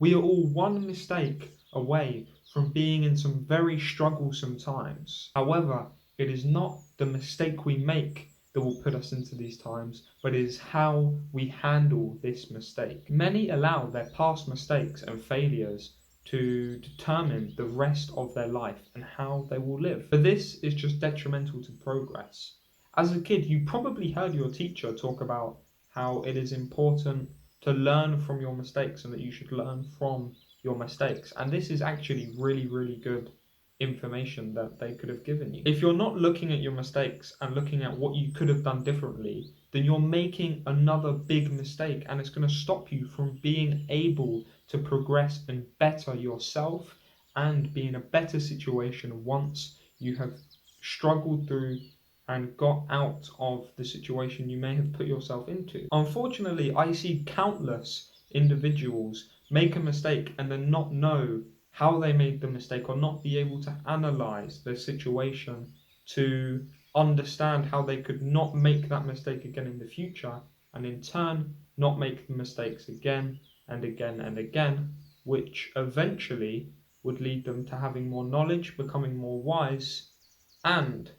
We are all one mistake away from being in some very strugglesome times. However, it is not the mistake we make that will put us into these times, but it is how we handle this mistake. Many allow their past mistakes and failures to determine the rest of their life and how they will live. But this is just detrimental to progress. As a kid, you probably heard your teacher talk about how it is important to learn from your mistakes and that you should learn from your mistakes. And this is actually really, really good information that they could have given you. If you're not looking at your mistakes and looking at what you could have done differently, then you're making another big mistake and it's going to stop you from being able to progress and better yourself and be in a better situation once you have struggled through and got out of the situation you may have put yourself into. Unfortunately, I see countless individuals make a mistake and then not know how they made the mistake or not be able to analyze the situation to understand how they could not make that mistake again in the future and in turn not make the mistakes again and again and again, which eventually would lead them to having more knowledge, becoming more wise, and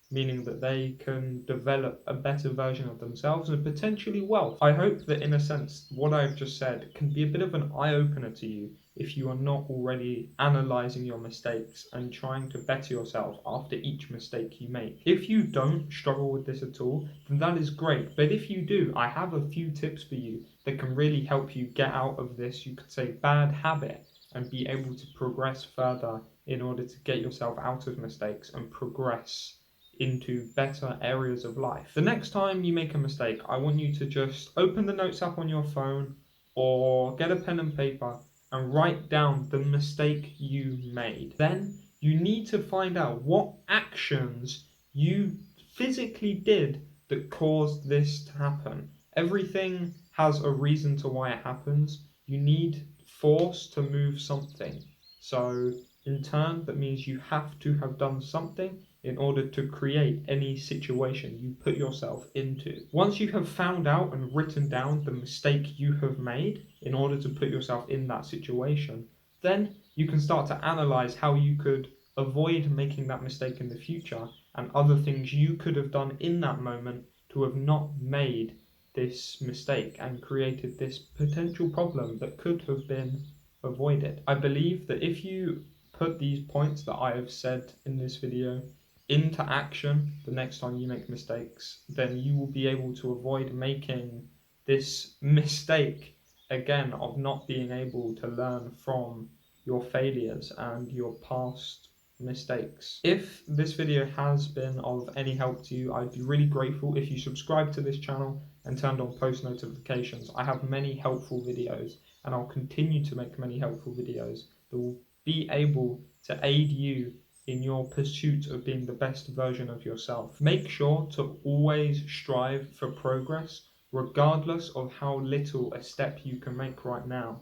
meaning that they can develop a better version of themselves and potentially wealth. I hope that, in a sense, what I've just said can be a bit of an eye opener to you if you are not already analyzing your mistakes and trying to better yourself after each mistake you make. If you don't struggle with this at all, then that is great. But if you do, I have a few tips for you that can really help you get out of this, you could say, bad habit and be able to progress further in order to get yourself out of mistakes and progress into better areas of life. The next time you make a mistake, I want you to just open the notes app on your phone or get a pen and paper and write down the mistake you made. Then you need to find out what actions you physically did that caused this to happen. Everything has a reason to why it happens. You need force to move something. So in turn, that means you have to have done something in order to create any situation you put yourself into. Once you have found out and written down the mistake you have made in order to put yourself in that situation, then you can start to analyze how you could avoid making that mistake in the future and other things you could have done in that moment to have not made this mistake and created this potential problem that could have been avoided. I believe that if you put these points that I have said in this video into action the next time you make mistakes, then you will be able to avoid making this mistake again of not being able to learn from your failures and your past mistakes. If this video has been of any help to you, I'd be really grateful if you subscribe to this channel and turned on post notifications. I have many helpful videos and I'll continue to make many helpful videos that will be able to aid you in your pursuit of being the best version of yourself. Make sure to always strive for progress, regardless of how little a step you can make right now.